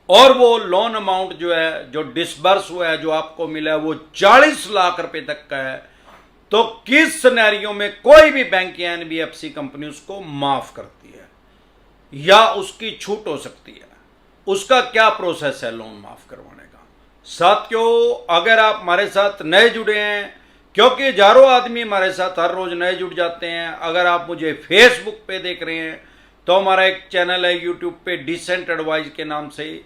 और वो loan amount जो है, जो डिसबर्स हुआ है, जो आपको मिला है, वो 40 लाख रुपए तक का है, तो किस सिनेरियो में कोई भी बैंक या एनबीएफसी कंपनी उसको माफ करती है या उसकी छूट हो सकती है? उसका क्या प्रोसेस है लोन माफ करवाने का? साथियों, अगर आप हमारे साथ नए जुड़े हैं, क्योंकि हजारों आदमी हमारे साथ हर रोज नए जुड़ जाते हैं। अगर आप मुझे फेसबुक पे देख रहे हैं तो हमारा एक चैनल है यूट्यूब पे डिसेंट एडवाइस के नाम से,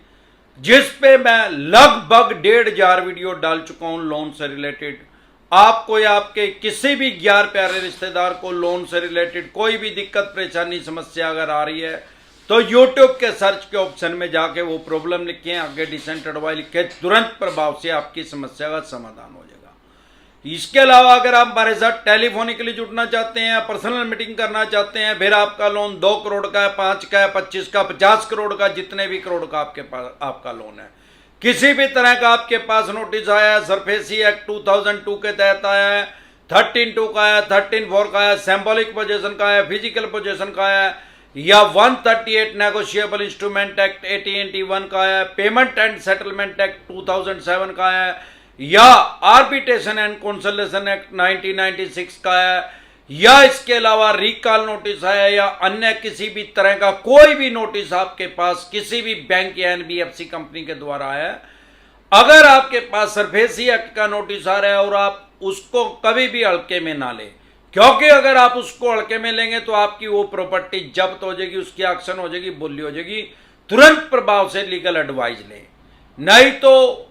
जिस पे मैं लगभग 1,500 वीडियो डाल चुका हूं लोन से रिलेटेड। आपको या आपके किसी भी 11 प्यारे रिश्तेदार को लोन से रिलेटेड कोई भी दिक्कत परेशानी समस्या अगर आ रही है तो यूट्यूब के सर्च के ऑप्शन में जाके वो प्रॉब्लम लिखें, आगे डिसेंट एडवाइस लिखें, तुरंत प्रभाव से आपकी समस्या का समाधान हो जाएगा। इसके अलावा अगर आप हमारे साथ टेलीफोनिकली जुड़ना चाहते हैं, पर्सनल मीटिंग करना चाहते हैं, फिर आपका लोन 2 करोड़ का है, 5 का है, 25 का, 50 करोड़ का, जितने भी करोड़ का आपके पास आपका लोन है, किसी भी तरह का आपके पास नोटिस आया है, सरफेसी एक्ट 2002 के तहत आया है, 13(2) का है, 13(4) का है, सिंबॉलिक पोजीशन का है, फिजिकल पोजीशन का है, या 138 नेगोशिएबल इंस्ट्रूमेंट एक्ट 1881 का है, पेमेंट एंड सेटलमेंट एक्ट 2007 का है, या आर्बिट्रेशन एंड कंसोलिडेशन एक्ट 1996 का है, या इसके अलावा रिकॉल नोटिस है, या अन्य किसी भी तरह का कोई भी नोटिस आपके पास किसी भी बैंक या एनबीएफसी कंपनी के द्वारा है, अगर आपके पास सरफेसी एक्ट का नोटिस आ रहा है और आप उसको कभी भी हल्के में ना लें, क्योंकि अगर आप उसको हल्के में लेंगे तो आपकी वो प्रॉपर्टी जब्त हो जाएगी, उसकी एक्शन हो जाएगी, बोली हो जाएगी। तुरंत प्रभाव से लीगल एडवाइस लें, नहीं तो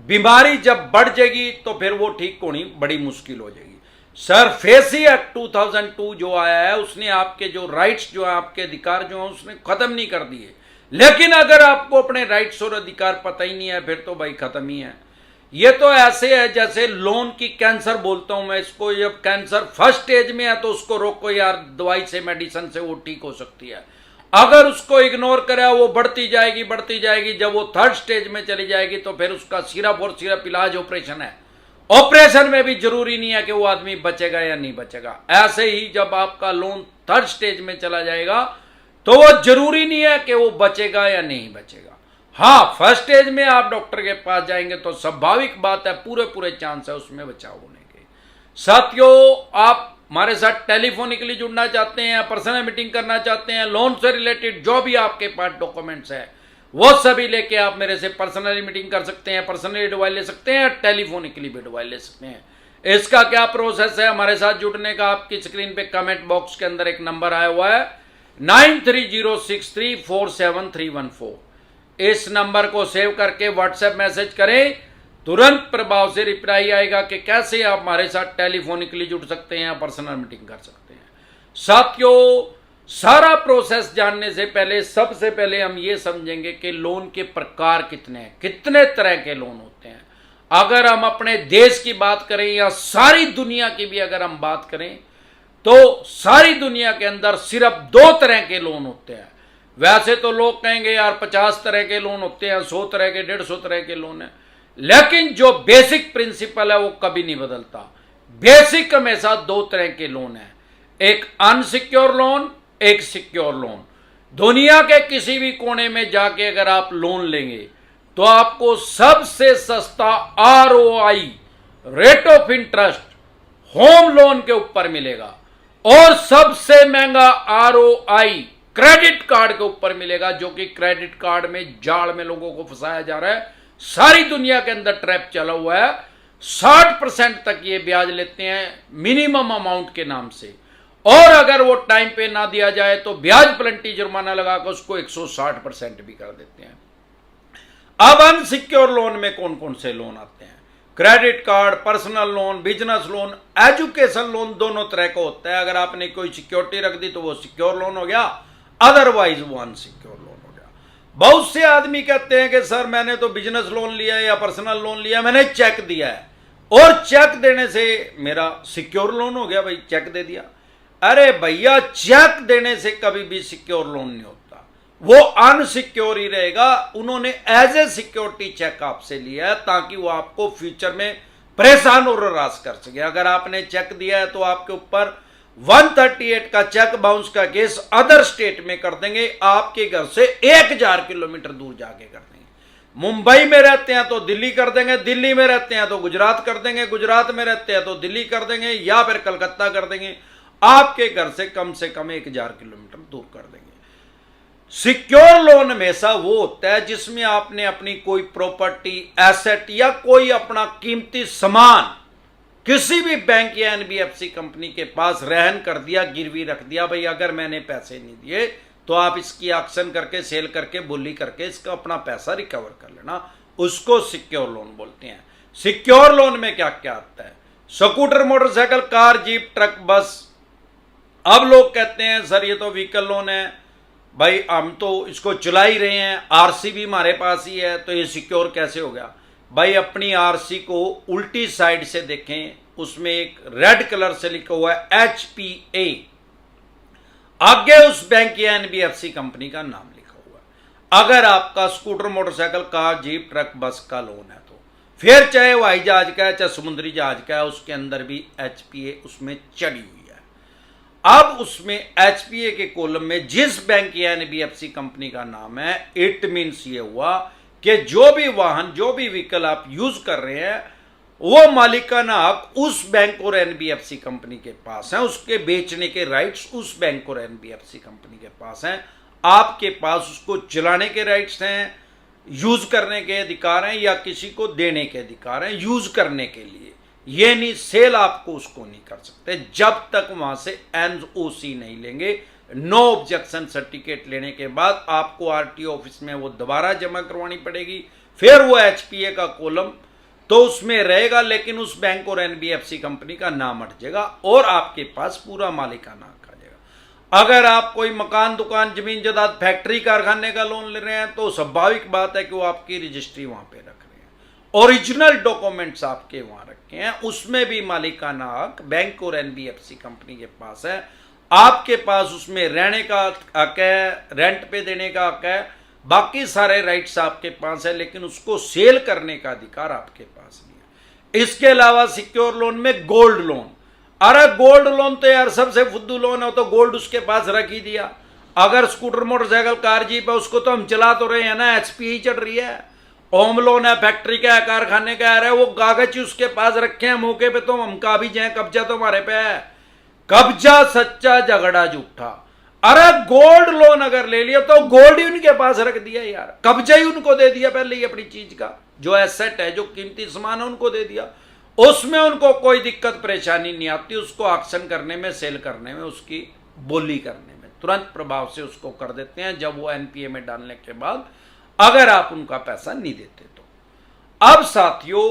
बीमारी जब बढ़ जाएगी तो फिर वो ठीक होनी बड़ी मुश्किल हो जाएगी। सरफेसी एक्ट 2002 जो आया है उसने आपके जो राइट्स जो है, आपके अधिकार जो है, उसने खत्म नहीं कर दिए। लेकिन अगर आपको अपने राइट्स और अधिकार पता ही नहीं है फिर तो भाई खत्म ही है। ये तो ऐसे है जैसे लोन की कैंसर बोलता हूं मैं इसको, जब कैंसर फर्स्ट स्टेज में है तो उसको रोको यार, दवाई से मेडिसिन से वो ठीक हो सकती है। अगर उसको इग्नोर करे वो बढ़ती जाएगी बढ़ती जाएगी, जब वो थर्ड स्टेज में चली जाएगी तो फिर उसका सिर्फ और सिर्फ इलाज ऑपरेशन है। ऑपरेशन में भी जरूरी नहीं है कि वो आदमी बचेगा या नहीं बचेगा। ऐसे ही जब आपका लोन थर्ड स्टेज में चला जाएगा तो वो जरूरी नहीं है कि वो बचेगा या नहीं बचेगा। हाँ, फर्स्ट स्टेज में आप डॉक्टर के पास जाएंगे तो स्वाभाविक बात है पूरे चांस है उसमें बचाव होने के। साथियों, आप हमारे साथ टेलीफोनिकली जुड़ना चाहते हैं, पर्सनल मीटिंग करना चाहते हैं, लोन से रिलेटेड जो भी आपके पास डॉक्यूमेंट्स है वो सभी लेके आप मेरे से पर्सनली मीटिंग कर सकते हैं, पर्सनली एडवाइस ले सकते हैं, टेलीफोनिकली भी एडवाइस ले सकते हैं। इसका क्या प्रोसेस है हमारे साथ जुड़ने का? आपकी स्क्रीन पे कमेंट बॉक्स के अंदर एक नंबर आया हुआ है 9306347314। इस नंबर को सेव करके व्हाट्सएप मैसेज करें, तुरंत प्रभाव से रिप्लाई आएगा कि कैसे आप हमारे साथ टेलीफोनिकली जुड़ सकते हैं, पर्सनल मीटिंग कर सकते हैं। साथियों, सारा प्रोसेस जानने से पहले सबसे पहले हम ये समझेंगे कि लोन के प्रकार कितने हैं, कितने तरह के लोन होते हैं। अगर हम अपने देश की बात करें या सारी दुनिया की भी अगर हम बात करें तो सारी दुनिया के अंदर सिर्फ 2 तरह के लोन होते हैं। वैसे तो लोग कहेंगे यार 50 तरह के लोन होते हैं, 100 तरह के, 150 तरह के लोन है, लेकिन जो बेसिक प्रिंसिपल है वो कभी नहीं बदलता। बेसिक हमेशा 2 तरह के लोन है, एक अनसिक्योर लोन, एक सिक्योर लोन। दुनिया के किसी भी कोने में जाके अगर आप लोन लेंगे तो आपको सबसे सस्ता ROI, rate of interest, home loan के ऊपर मिलेगा, और सबसे महंगा ROI क्रेडिट कार्ड के ऊपर मिलेगा, जो कि क्रेडिट कार्ड में जाल में लोगों को फंसाया जा रहा है। सारी दुनिया के अंदर ट्रैप चला हुआ है। 60% तक ये ब्याज लेते हैं मिनिमम अमाउंट के नाम से, और अगर वो टाइम पे ना दिया जाए तो ब्याज पेनल्टी जुर्माना लगाकर उसको 160% भी कर देते हैं। अब अनसिक्योर लोन में कौन कौन से लोन आते हैं? Credit card, personal loan, business loan, education loan, दोनों तरह का होता है। अगर आपने कोई सिक्योरिटी रख दी तो वो सिक्योर लोन हो गया, अदरवाइज वो अनसिक्योर लोन हो गया। बहुत से आदमी कहते हैं कि सर मैंने तो बिजनेस लोन लिया या पर्सनल लोन लिया, मैंने चेक दिया है और चेक देने से मेरा सिक्योर लोन हो गया, भाई चेक दे दिया। अरे भैया, चेक देने से कभी भी सिक्योर लोन नहीं होता, वो अनसिक्योर ही रहेगा। उन्होंने एज ए सिक्योरिटी चेक आपसे लिया है ताकि वो आपको फ्यूचर में परेशान और हरास कर सके। अगर आपने चेक दिया है तो आपके ऊपर 138 का चेक बाउंस का केस अदर स्टेट में कर देंगे, आपके घर से 1000 किलोमीटर दूर जाके कर देंगे। मुंबई में रहते हैं तो दिल्ली कर देंगे, दिल्ली में रहते हैं तो गुजरात कर देंगे, गुजरात में रहते हैं तो दिल्ली कर देंगे, या फिर कलकत्ता कर देंगे, आपके घर से कम 1000 किलोमीटर दूर कर देंगे। सिक्योर लोन हमेशा वो होता है जिसमें आपने अपनी कोई प्रॉपर्टी, एसेट या कोई अपना कीमती सामान किसी भी बैंक या एनबीएफसी कंपनी के पास रहन कर दिया, गिरवी रख दिया, भाई अगर मैंने पैसे नहीं दिए तो आप इसकी ऑक्शन करके, सेल करके, बोली करके इसका अपना पैसा रिकवर कर लेना, उसको सिक्योर लोन बोलते हैं। सिक्योर लोन में क्या क्या आता है? Scooter, motorcycle, car, jeep, truck, बस। अब लोग कहते हैं सर ये तो व्हीकल लोन है, भाई हम तो इसको चला ही रहे हैं, आरसी भी हमारे पास ही है, तो ये सिक्योर कैसे हो गया? भाई अपनी आरसी को उल्टी साइड से देखें, उसमें एक रेड कलर से लिखा हुआ है HPA, आगे उस बैंक या एनबीएफसी कंपनी का नाम लिखा हुआ है। अगर आपका scooter, motorcycle, car, jeep, truck, बस का लोन है तो फिर चाहे हवाई जहाज का है, चाहे समुद्री जहाज का है, उसके अंदर भी HPA उसमें चढ़ी हुई है। अब उसमें HPA के कॉलम में जिस बैंक या एनबीएफसी कंपनी का नाम है, इट मीन्स ये हुआ कि जो भी वाहन, जो भी व्हीकल आप यूज कर रहे हैं, वो मालिकाना हक उस बैंक और एनबीएफसी कंपनी के पास है, उसके बेचने के राइट्स उस बैंक और एनबीएफसी कंपनी के पास हैं, आपके पास उसको चलाने के राइट्स हैं, यूज करने के अधिकार हैं, या किसी को देने के अधिकार हैं यूज करने के लिए। ये नहीं, सेल आपको उसको नहीं कर सकते जब तक वहां से एनओसी नहीं लेंगे। नो ऑब्जेक्शन सर्टिफिकेट लेने के बाद आपको आरटीओ ऑफिस में वो दोबारा जमा करवानी पड़ेगी, फिर वो HPA का कॉलम तो उसमें रहेगा, लेकिन उस बैंक और एनबीएफसी कंपनी का नाम हट जाएगा और आपके पास पूरा मालिकाना हक आ जाएगा। अगर आप कोई मकान, दुकान, जमीन जायदाद, फैक्ट्री, कारखाने का लोन ले रहे हैं तो स्वाभाविक बात है कि वो आपकी रजिस्ट्री वहां पे रख रहे हैं, ओरिजिनल डॉक्यूमेंट्स आपके वहां रखे हैं, उसमें भी मालिकाना हक बैंक और एनबीएफसी कंपनी के पास है। आपके पास उसमें रहने का हक है, रेंट पे देने का हक है, बाकी सारे राइट्स आपके पास है, लेकिन उसको सेल करने का अधिकार आपके पास नहीं है। इसके अलावा सिक्योर लोन में गोल्ड लोन, अरे गोल्ड लोन तो यार सबसे फुद्दू लोन है, तो गोल्ड उसके पास रख ही दिया। अगर स्कूटर, मोटरसाइकिल, कार, जीप है, उसको तो हम चला तो रहे हैं ना, HPA चढ़ रही है। होम लोन है, फैक्ट्री का है, कारखाने का है, वो कागज उसके पास रखे हैं, मौके पे तो हम का भी जाए, कब्जा तो हमारे पे है। कब्जा सच्चा, झगड़ा झूठा। अरे गोल्ड लोन अगर ले लिया तो गोल्ड ही उनके पास रख दिया यार, कब्जा ही उनको दे दिया पहले ही, अपनी चीज का जो एसेट है, जो कीमती सामान है उनको दे दिया, उसमें उनको कोई दिक्कत परेशानी नहीं आती, उसको ऑक्शन करने में, सेल करने में, उसकी बोली करने में तुरंत प्रभाव से उसको कर देते हैं जब वो एनपीए में डालने के बाद, अगर आप उनका पैसा नहीं देते तो। अब साथियों,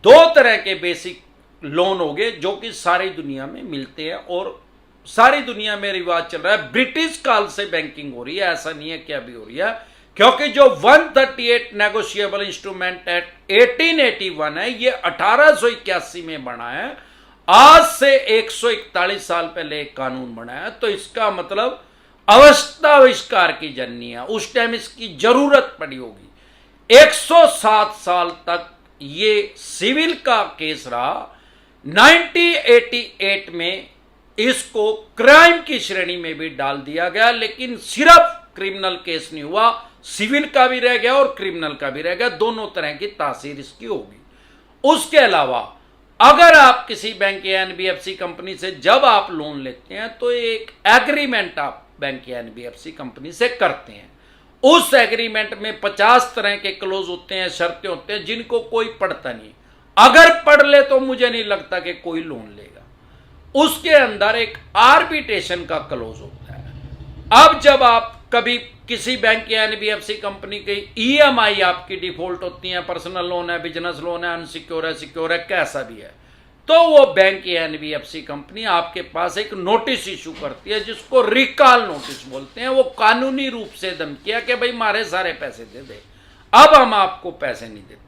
दो तरह के बेसिक लोन हो गए जो कि सारी दुनिया में मिलते हैं और सारी दुनिया में रिवाज चल रहा है। ब्रिटिश काल से बैंकिंग हो रही है, ऐसा नहीं है कि अभी हो रही है, क्योंकि जो 138 नेगोशिएबल इंस्ट्रूमेंट एक्ट 1881 है, ये 1881 में बना है। आज से 141 साल पहले एक कानून बना है, तो इसका मतलब अवस्थाविष्कार की जननी है, उस टाइम इसकी जरूरत पड़ी होगी। 107 साल तक ये सिविल का केस रहा। 1988 में इसको क्राइम की श्रेणी में भी डाल दिया गया, लेकिन सिर्फ क्रिमिनल केस नहीं हुआ, सिविल का भी रह गया और क्रिमिनल का भी रह गया, दोनों तरह की तासीर इसकी होगी। उसके अलावा अगर आप किसी बैंक या एनबीएफसी कंपनी से जब आप लोन लेते हैं तो एक एग्रीमेंट आप बैंक या एनबीएफसी कंपनी से करते हैं। उस एग्रीमेंट में 50 तरह के क्लोज होते हैं, शर्तें होते हैं, जिनको कोई पढ़ता नहीं। अगर पढ़ ले तो मुझे नहीं लगता कि कोई लोन लेगा। उसके अंदर एक आर्बिट्रेशन का क्लोज होता है। अब जब आप कभी किसी बैंक या एनबीएफसी कंपनी की ईएमआई आपकी डिफॉल्ट होती है, पर्सनल लोन है, बिजनेस लोन है, अनसिक्योर है, सिक्योर है, कैसा भी है, तो वो बैंक या एनबीएफसी कंपनी आपके पास एक नोटिस इशू करती है, जिसको रिकॉल नोटिस बोलते हैं। वो कानूनी रूप से धमकिया कि भाई मारे सारे पैसे दे दे, अब हम आपको पैसे नहीं देते।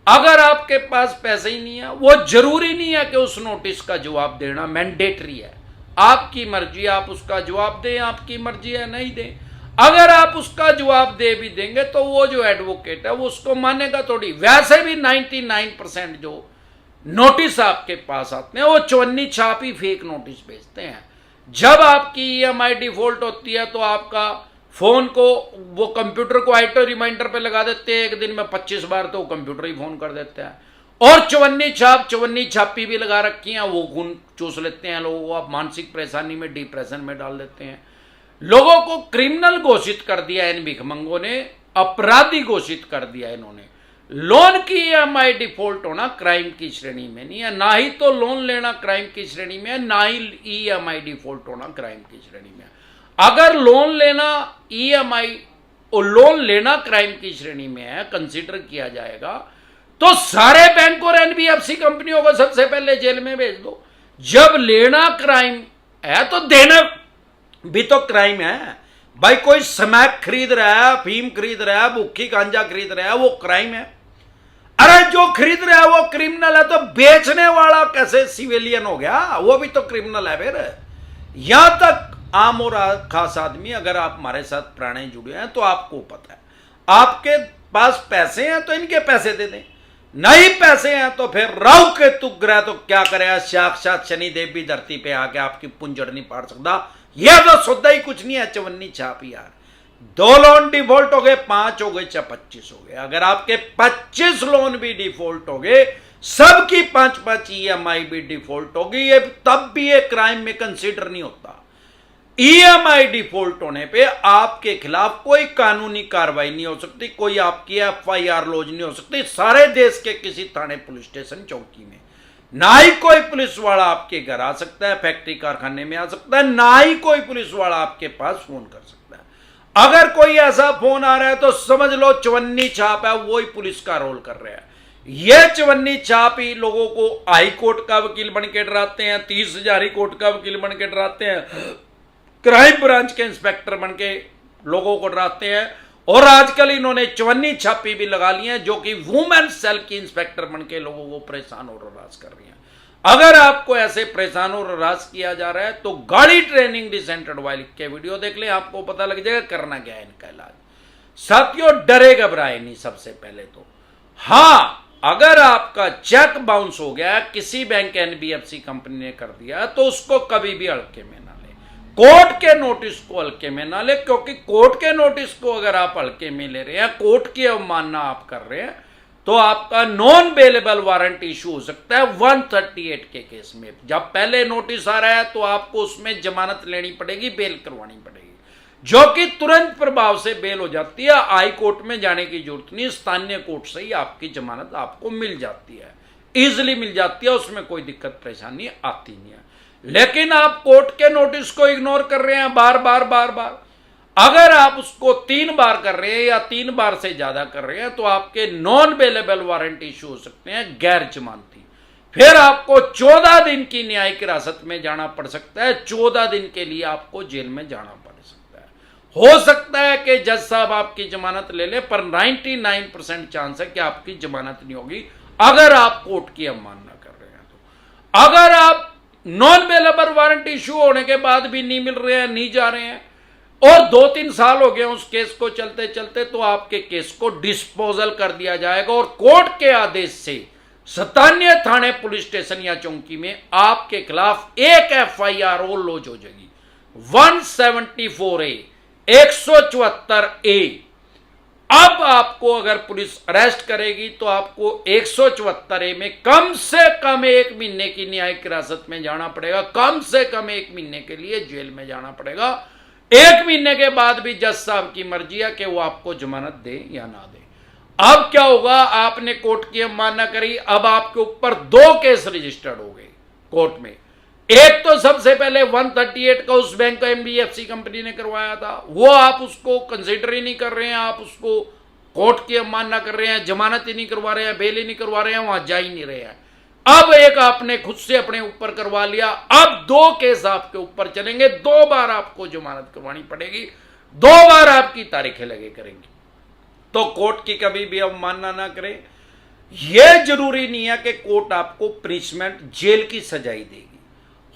अगर आपके पास पैसे ही नहीं है, वो जरूरी नहीं है कि उस नोटिस का जवाब देना मैंडेटरी है, आपकी मर्जी, आप उसका जवाब दें, आपकी मर्जी है नहीं दें। अगर आप उसका जवाब दे भी देंगे तो वो जो एडवोकेट है वो उसको मानेगा थोड़ी। वैसे भी 99% जो नोटिस आपके पास आते हैं, वो चवन्नी छाप ही फेक नोटिस भेजते हैं। जब आपकी ईएमआई डिफॉल्ट होती है तो आपका फोन को वो कंप्यूटर को ऑटो रिमाइंडर पे लगा देते हैं, एक दिन में 25 बार तो कंप्यूटर ही फोन कर देते हैं। और चवन्नी छापी भी लगा रखी है, वो खून चूस लेते हैं लोगों को, आप मानसिक परेशानी में, डिप्रेशन में डाल देते हैं। लोगों को क्रिमिनल घोषित कर दिया इन भिखमंगों ने, अपराधी घोषित कर दिया इन्होंने। लोन की ईएमआई डिफॉल्ट होना क्राइम की श्रेणी में नहीं है, ना ही तो लोन लेना क्राइम की श्रेणी में है, ना ही ईएमआई डिफॉल्ट होना क्राइम की श्रेणी में है। अगर लोन लेना ईएमआई और लोन लेना क्राइम की श्रेणी में है, कंसीडर किया जाएगा, तो सारे बैंक और एनबीएफसी कंपनियों को सबसे पहले जेल में भेज दो। जब लेना क्राइम है तो देना भी तो क्राइम है भाई। कोई स्मैक खरीद रहा है, अफीम खरीद रहा है, भुक्खी गांजा खरीद रहा है, वो क्राइम है। अरे जो खरीद रहा है वो क्रिमिनल है, तो बेचने वाला कैसे सिविलियन हो गया? वो भी तो क्रिमिनल है फिर। यहां तक आम और खास आदमी, अगर आप हमारे साथ पुराने जुड़े हैं तो आपको पता है, आपके पास पैसे हैं तो इनके पैसे दे दें, नहीं पैसे हैं तो फिर राहु केतु ग्रह तो क्या करेगा, साक्षात शनिदेव भी धरती पे आके आपकी पुंजड़ नहीं पाड़ सकता। यह तो सौदा ही कुछ नहीं है, चवन्नी छाप यार। 2 लोन डिफॉल्ट हो गए, 5 हो गए, चाहे 25 हो गए। अगर आपके 25 लोन भी डिफॉल्ट हो गए, सबकी 5-5 ईएमआई भी डिफॉल्ट होगी, ये तब भी ये क्राइम में कंसीडर नहीं होता। ईएमआई डिफॉल्ट होने पे आपके खिलाफ कोई कानूनी कार्रवाई नहीं हो सकती, कोई आपकी एफआईआर लॉन्च नहीं हो सकती सारे देश के किसी थाने, पुलिस स्टेशन, चौकी में। ना ही कोई पुलिस वाला आपके घर आ सकता है, फैक्ट्री कारखाने में आ सकता है, ना ही कोई पुलिस वाला आपके पास फोन कर सकता है। अगर कोई ऐसा फोन आ रहा है तो समझ लो चवन्नी छाप है, वो ही पुलिस का रोल कर रहा है। ये चवन्नी छाप ही लोगों को हाई कोर्ट का वकील बन के डराते हैं, 30,000 हाई कोर्ट का वकील बन के डराते हैं, क्राइम ब्रांच के इंस्पेक्टर बन के लोगों को डराते हैं। और आजकल इन्होंने चवन्नी छापी भी लगा ली है, जो कि वुमेन सेल की इंस्पेक्टर बन के लोगों को परेशान और हरास कर रही हैं। अगर आपको ऐसे परेशान और हरास किया जा रहा है तो गाड़ी ट्रेनिंग डिसेंट एडवाइस लिख के वीडियो देख लें, आपको पता लग जाएगा करना क्या है इनका इलाज। साथियों, डरे घबराए नहीं। सबसे पहले तो हाँ, अगर आपका चेक बाउंस हो गया, किसी बैंक एनबीएफसी कंपनी ने कर दिया, तो उसको कभी भी हल्के में ना ले, कोर्ट के नोटिस को हल्के में ना ले, क्योंकि कोर्ट के नोटिस को अगर आप हल्के में ले रहे हैं, कोर्ट की अवमानना आप कर रहे हैं, तो आपका नॉन बेलेबल वारंट इशू हो सकता है 138 के केस में। जब पहले नोटिस आ रहा है तो आपको उसमें जमानत लेनी पड़ेगी, बेल करवानी पड़ेगी, जो कि तुरंत प्रभाव से बेल हो जाती है। हाई कोर्ट में जाने की जरूरत नहीं, स्थानीय कोर्ट से ही आपकी जमानत आपको मिल जाती है, इजिली मिल जाती है, उसमें कोई दिक्कत परेशानी आती नहीं है। लेकिन आप कोर्ट के नोटिस को इग्नोर कर रहे हैं बार बार। अगर आप उसको 3 बार कर रहे हैं या 3 बार से ज्यादा कर रहे हैं, तो आपके नॉन बेलेबल वारंट इशू हो सकते हैं, गैर जमानती। फिर आपको 14 दिन की न्यायिक हिरासत में जाना पड़ सकता है, 14 दिन के लिए आपको जेल में जाना पड़ सकता है। हो सकता है कि जज साहब आपकी जमानत ले ले, पर 99% चांस है कि आपकी जमानत नहीं होगी अगर आप कोर्ट की अवमानना कर रहे हैं। तो अगर आप नॉन बेलेबल वारंट इशू होने के बाद भी नहीं मिल रहे हैं, नहीं जा रहे हैं, और 2-3 साल हो गए उस केस को चलते चलते, तो आपके केस को डिस्पोजल कर दिया जाएगा और कोर्ट के आदेश से स्थानीय थाने, पुलिस स्टेशन या चौकी में आपके खिलाफ एक एफआईआर और लॉन्च हो जाएगी, 174A, 174A। अब आपको अगर पुलिस अरेस्ट करेगी तो आपको 174A में कम से कम 1 महीने की न्यायिक हिरासत में जाना पड़ेगा, कम से कम 1 महीने के लिए जेल में जाना पड़ेगा। 1 महीने के बाद भी जज साहब की मर्जी है कि वो आपको जमानत दे या ना दे। अब क्या होगा, आपने कोर्ट की अवमानना करी, अब आपके ऊपर 2 केस रजिस्टर्ड हो गए कोर्ट में। एक तो सबसे पहले 138 का उस बैंक का एनबीएफसी कंपनी ने करवाया था, वो आप उसको कंसीडर ही नहीं कर रहे हैं, आप उसको कोर्ट की अवमानना कर रहे हैं, जमानत ही नहीं करवा रहे हैं, बेल ही नहीं करवा रहे हैं, वहां जा ही नहीं रहे हैं। अब एक आपने खुद से अपने ऊपर करवा लिया, अब 2 केस आपके ऊपर चलेंगे, 2 बार आपको जमानत करवानी पड़ेगी, 2 बार आपकी तारीखें लगे करेंगी। तो कोर्ट की कभी भी अवमानना ना करें। यह जरूरी नहीं है कि कोर्ट आपको पनिशमेंट, जेल की सजाई देगी।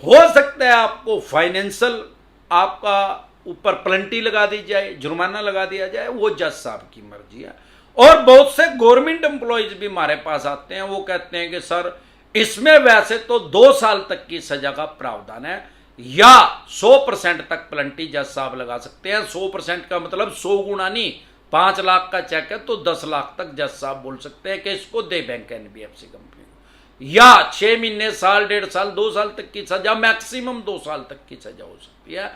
हो सकता है आपको फाइनेंशियल, आपका ऊपर पेनल्टी लगा दी जाए, जुर्माना लगा दिया जाए, वो जज साहब की मर्जी है। और बहुत से गवर्नमेंट एम्प्लॉयज भी हमारे पास आते हैं, वो कहते हैं कि सर इसमें वैसे तो 2 साल तक की सजा का प्रावधान है या 100% तक पेनल्टी जज साहब लगा सकते हैं। 100% का मतलब 100 गुना नहीं, 5 लाख का चेक है तो 10 लाख तक जज साहब बोल सकते हैं कि इसको दे बैंक एनबीएफसी कंपनी को, या 6 महीने, साल, 1.5 साल, 2 साल तक की सजा, मैक्सिमम 2 साल तक की सजा हो सकती है।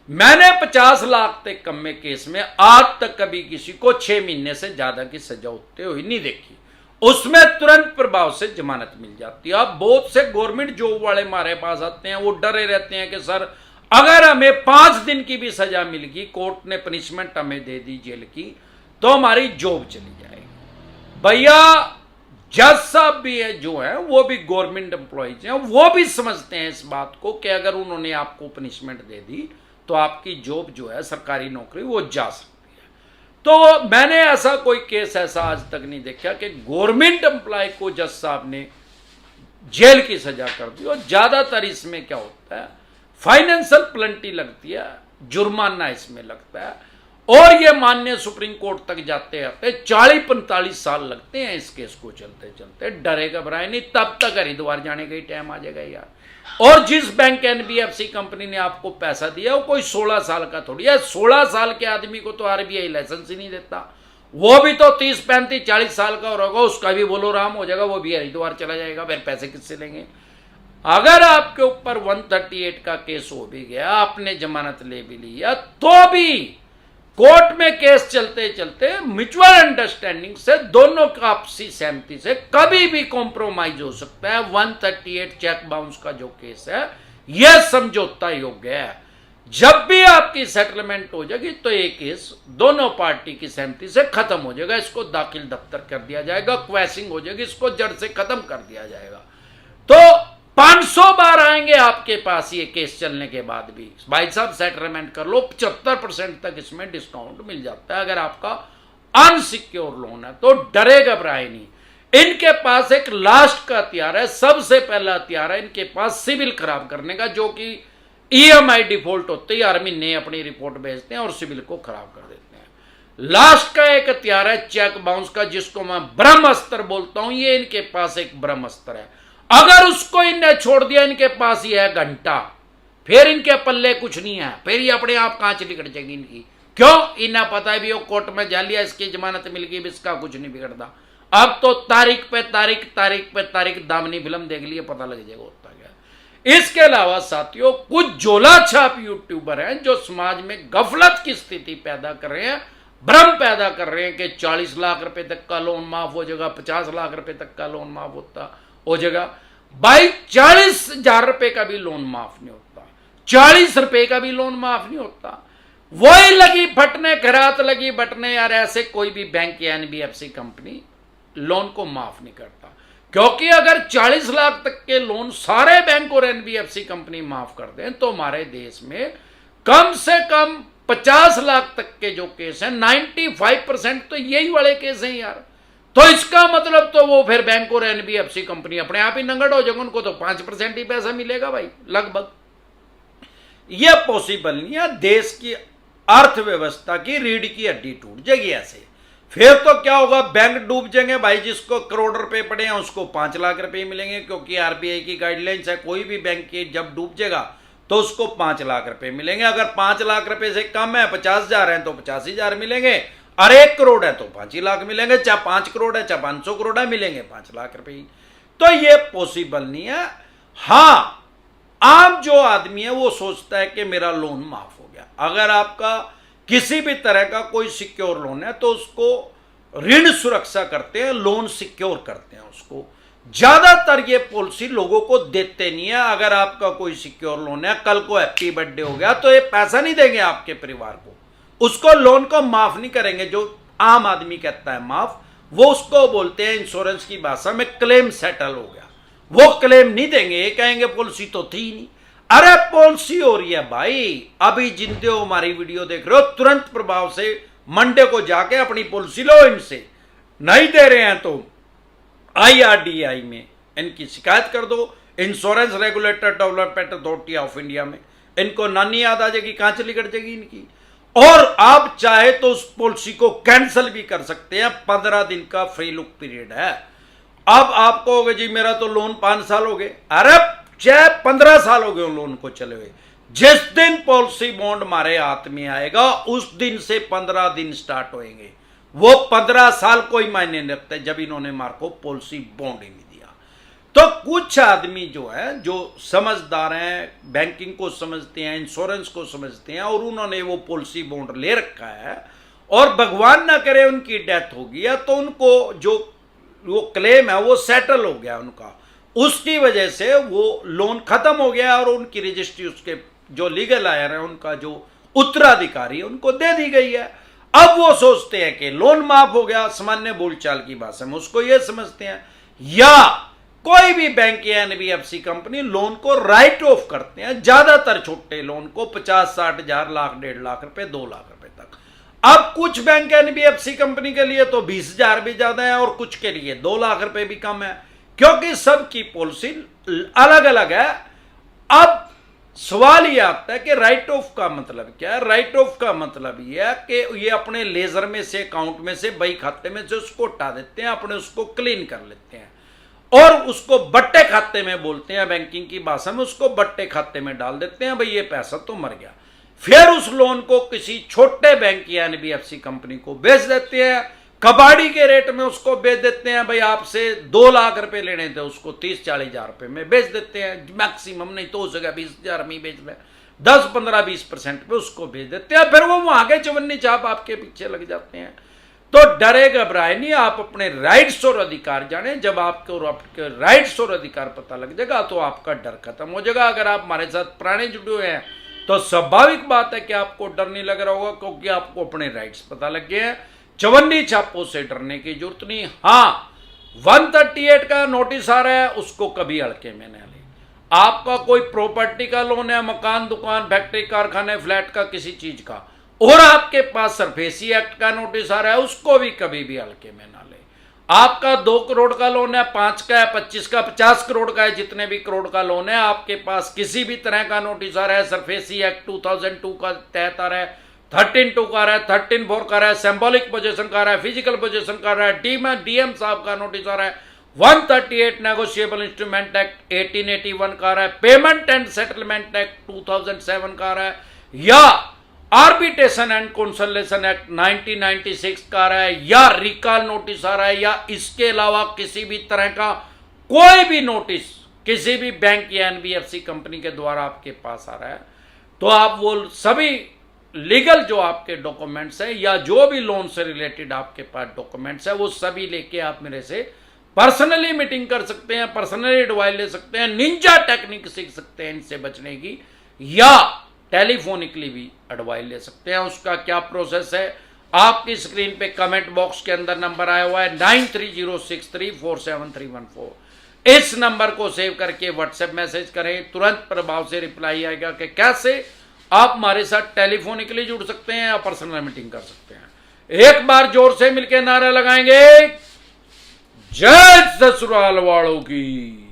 मैंने 50 लाख से कम में केस में आज तक कभी किसी को 6 महीने से ज्यादा की सजा होते हुए नहीं देखी। उसमें तुरंत प्रभाव से जमानत मिल जाती है। अब बहुत से गवर्नमेंट जॉब वाले हमारे पास आते हैं, वो डरे रहते हैं कि सर अगर हमें 5 दिन की भी सजा मिल गई, कोर्ट ने पनिशमेंट हमें दे दी जेल की, तो हमारी जॉब चली जाएगी। भैया जज साहब भी है जो है वो भी गवर्नमेंट एम्प्लॉइज हैं, वो भी समझते हैं इस बात को कि अगर उन्होंने आपको पनिशमेंट दे दी तो आपकी जॉब जो है सरकारी नौकरी वो जा सकती है। तो मैंने ऐसा कोई केस ऐसा आज तक नहीं देखा कि गवर्नमेंट एम्प्लॉय को जज साहब ने जेल की सजा कर दी। और ज्यादातर इसमें क्या होता है, फाइनेंशियल पेनल्टी लगती है, जुर्माना इसमें लगता है, और ये माननीय सुप्रीम कोर्ट तक जाते जाते 40-45 साल लगते हैं इस केस को चलते चलते। डरे घबराए नहीं, तब तक हरिद्वार जाने का ही टाइम आ जाएगा यार। और जिस बैंक एनबीएफसी कंपनी ने आपको पैसा दिया वो कोई 16 साल का थोड़ी है। 16 साल के आदमी को तो आरबीआई लाइसेंस ही नहीं देता, वो भी तो 30-35-40 साल का होगा, उसका भी बोलो राम हो जाएगा, वो भी हरिद्वार चला जाएगा, फिर पैसे किससे लेंगे। अगर आपके ऊपर 138 का केस हो भी गया, आपने जमानत ले भी लिया, तो भी कोर्ट में केस चलते चलते म्यूचुअल अंडरस्टैंडिंग से दोनों का आपसी सहमति से कभी भी कॉम्प्रोमाइज हो सकता है। 138 चेक बाउंस का जो केस है यह समझौता योग्य है। जब भी आपकी सेटलमेंट हो जाएगी तो ये केस दोनों पार्टी की सहमति से खत्म हो जाएगा, इसको दाखिल दफ्तर कर दिया जाएगा, क्वैसिंग हो जाएगी, इसको जड़ से खत्म कर दिया जाएगा। तो 500 बार आएंगे आपके पास ये केस चलने के बाद भी, भाई साहब सेटलमेंट कर लो, 75% तक इसमें डिस्काउंट मिल जाता है। अगर आपका अनसिक्योर लोन है तो डरे घबराए नहीं। इनके पास एक लास्ट का हथियार है, सबसे पहला हथियार है इनके पास सिविल खराब करने का, जो कि ईएमआई डिफॉल्ट होते ही हर महीने अपनी रिपोर्ट भेजते हैं और सिविल को खराब कर देते हैं। लास्ट का एक हथियार है चेक बाउंस का, जिसको मैं ब्रह्मास्त्र बोलता हूं। ये इनके पास एक ब्रह्मास्त्र है, अगर उसको इनने छोड़ दिया, इनके पास ही है घंटा, फिर इनके पल्ले कुछ नहीं है, फिर ये अपने आप कांच निकट जाएगी इनकी। क्यों? इन्हें पता है भी वो कोर्ट में जा लिया, इसकी जमानत मिल गई, इसका कुछ नहीं बिगड़ता। अब तो तारीख पे तारीख, तारीख पे तारीख, दामनी फिल्म देख लिए पता लग जाएगा होता क्या। इसके अलावा साथियों कुछ झोला छाप यूट्यूबर हैं जो समाज में गफलत की स्थिति पैदा कर रहे हैं, भ्रम पैदा कर रहे हैं कि 40 लाख रुपए तक का लोन माफ हो जाएगा, 50 लाख रुपए तक का लोन माफ हो जाएगा। भाई 40,000 रुपए का भी लोन माफ नहीं होता, 40 रुपए का भी लोन माफ नहीं होता। वही लगी फटने, खरात लगी बटने यार, ऐसे कोई भी बैंक या एनबीएफसी कंपनी लोन को माफ नहीं करता। क्योंकि अगर 40 लाख तक के लोन सारे बैंक और एनबीएफसी कंपनी माफ कर दें तो हमारे देश में कम से कम 50 लाख तक के जो केस हैं, 95% तो यही वाले केस हैं यार। तो इसका मतलब तो वो फिर बैंक और एनबीएफसी कंपनी अपने आप ही नंगड़ हो जाएंगे, उनको तो 5% ही पैसा मिलेगा भाई लगभग। ये पॉसिबल नहीं है। देश की अर्थव्यवस्था की रीढ़ की हड्डी टूट जाएगी ऐसे। फिर तो क्या होगा, बैंक डूब जाएंगे भाई, जिसको करोड़ रुपए पड़े हैं उसको 5 लाख रुपए मिलेंगे, क्योंकि आरबीआई की गाइडलाइंस है कोई भी बैंक की जब डूब जाएगा तो उसको 5 लाख रुपए मिलेंगे। अगर 5 लाख रुपए से कम है, 50,000 है तो 85,000 मिलेंगे, और 1 करोड़ है तो 5 ही लाख मिलेंगे, चाहे 5 करोड़ है चाहे 500 करोड़ है, मिलेंगे 5 लाख रुपए। तो ये पॉसिबल नहीं है। हाँ, आम जो आदमी है वो सोचता है कि मेरा लोन माफ हो गया। अगर आपका किसी भी तरह का कोई सिक्योर लोन है तो उसको ऋण सुरक्षा करते हैं, लोन सिक्योर करते हैं उसको। ज्यादातर ये पॉलिसी लोगों को देते नहीं है। अगर आपका कोई सिक्योर लोन है, कल को हैप्पी बर्थडे हो गया तो ये पैसा नहीं देंगे आपके परिवार को, उसको लोन को माफ नहीं करेंगे। जो आम आदमी कहता है माफ, वो उसको बोलते हैं इंश्योरेंस की भाषा में क्लेम सेटल हो गया। वो क्लेम नहीं देंगे, ये कहेंगे पॉलिसी तो थी नहीं। अरे पॉलिसी हो रही है भाई, अभी जिंदे हो हमारी वीडियो देख रहे हो, तुरंत प्रभाव से मंडे को जाके अपनी पॉलिसी लो इनसे। नहीं दे रहे हैं तो IRDAI में इनकी शिकायत कर दो, insurance regulator development authority of India में। इनको नानी याद आ जाएगी, कहां चली कट जाएगी इनकी। और आप चाहे तो उस पॉलिसी को कैंसिल भी कर सकते हैं, 15 दिन का फ्री लुक पीरियड है। अब आपको होगा जी मेरा तो लोन 5 साल हो गए, अरे चाहे 15 साल हो गए लोन को चले हुए, जिस दिन पॉलिसी बॉन्ड हमारे हाथ में आएगा उस दिन से 15 दिन स्टार्ट होंगे। वो 15 साल कोई मायने नहीं रखते जब इन्होंने मार को पॉलिसी बॉन्ड ही नहीं दिया। तो कुछ आदमी जो है, जो समझदार हैं, बैंकिंग को समझते हैं, इंश्योरेंस को समझते हैं, और उन्होंने वो पॉलिसी बॉन्ड ले रखा है, और भगवान ना करे उनकी डेथ हो गया तो उनको जो वो क्लेम है वो सेटल हो गया उनका, उसकी वजह से वो लोन खत्म हो गया और उनकी रजिस्ट्री उसके जो लीगल आयर है, उनका जो उत्तराधिकारी है, उनको दे दी गई है। अब वो सोचते हैं कि लोन माफ हो गया, सामान्य बोलचाल की भाषा में उसको ये समझते हैं, या कोई भी बैंक या एनबीएफसी कंपनी लोन को राइट ऑफ करते हैं, ज्यादातर छोटे लोन को 50-60 हजार, लाख, 1.5 लाख रुपए, 2 लाख रुपए तक। अब कुछ बैंक एनबीएफसी कंपनी के लिए तो 20,000 भी ज्यादा है और कुछ के लिए 2 लाख रुपए भी कम है, क्योंकि सबकी पॉलिसी अलग अलग है। अब सवाल ये आता है कि राइट ऑफ का मतलब क्या है। राइट ऑफ का मतलब ये है कि ये अपने लेजर में से, अकाउंट में से, बही खाते में से उसको हटा देते हैं, अपने उसको क्लीन कर लेते हैं और उसको बट्टे खाते में बोलते हैं, बैंकिंग की भाषा में उसको बट्टे खाते में डाल देते हैं, भाई ये पैसा तो मर गया। फिर उस लोन को किसी छोटे बैंक या एनबीएफसी कंपनी को बेच देते हैं, कबाड़ी के रेट में उसको बेच देते हैं। भाई आपसे 2 लाख रुपए लेने थे, उसको 30-40 हजार रुपए में बेच देते हैं, मैक्सिमम, नहीं तो हो सके 20,000 में बेच दें, 10-15-20% पे उसको बेच देते हैं। फिर वो वहां के चवन्नी चाप आपके पीछे लग जाते हैं। तो डरे घबराए नहीं, आप अपने राइट्स और अधिकार जाने। जब आपको आपके राइट्स और अधिकार पता लग जाएगा तो आपका डर खत्म हो जाएगा। अगर आप हमारे साथ पुराने जुड़े हुए हैं तो स्वाभाविक बात है कि आपको डर नहीं लग रहा होगा, क्योंकि आपको अपने राइट्स पता लग गए हैं। चवन्नी छापों से डरने की जरूरत नहीं। हाँ, 138 का नोटिस आ रहा है, उसको कभी हल्के में न ले। आपका कोई प्रॉपर्टी का लोन है, मकान, दुकान, फैक्ट्री, कारखाने, फ्लैट का, किसी चीज का, और आपके पास सरफेसी एक्ट का नोटिस आ रहा है, उसको भी कभी भी हल्के में ना ले। आपका 2 करोड़ का लोन है, 5 का है, 25 का, 50 करोड़ का है, जितने भी करोड़ का लोन है, आपके पास किसी भी तरह का नोटिस आ रहा है, सरफेसी एक्ट 2002 का तहत आ रहा है, 13(2) का रहा है, 13(4) का रहा है, सिंबॉलिक पोजीशन का रहा है, फिजिकल पोजीशन का रहा है, डीएम साहब का नोटिस आ रहा है, 138 नेगोशिएबल इंस्ट्रूमेंट एक्ट 1881 का रहा है, पेमेंट एंड सेटलमेंट एक्ट 2007 का रहा है, या आर्बिट्रेशन एंड कंसोलिडेशन एक्ट 1996 का रहा है, या रिकॉल नोटिस आ रहा है, या इसके अलावा किसी भी तरह का कोई भी नोटिस किसी भी बैंक या एनबीएफसी कंपनी के द्वारा आपके पास आ रहा है, तो आप वो सभी लीगल जो आपके डॉक्यूमेंट्स है या जो भी लोन से रिलेटेड आपके पास डॉक्यूमेंट्स है, वो सभी लेके आप मेरे से पर्सनली मीटिंग कर सकते हैं, पर्सनली एडवाइस ले सकते हैं, निंजा टेक्निक सीख सकते हैं इनसे बचने की, या टेलीफोनिकली भी एडवाइस ले सकते हैं। उसका क्या प्रोसेस है, आपकी स्क्रीन पे कमेंट बॉक्स के अंदर नंबर आया हुआ है 9306347314। इस नंबर को सेव करके व्हाट्सएप मैसेज करें, तुरंत प्रभाव से रिप्लाई आएगा कि कैसे आप हमारे साथ टेलीफोनिकली जुड़ सकते हैं या पर्सनल मीटिंग कर सकते हैं। एक बार जोर से मिलकर नारा लगाएंगे, जय ससुराल वालों की।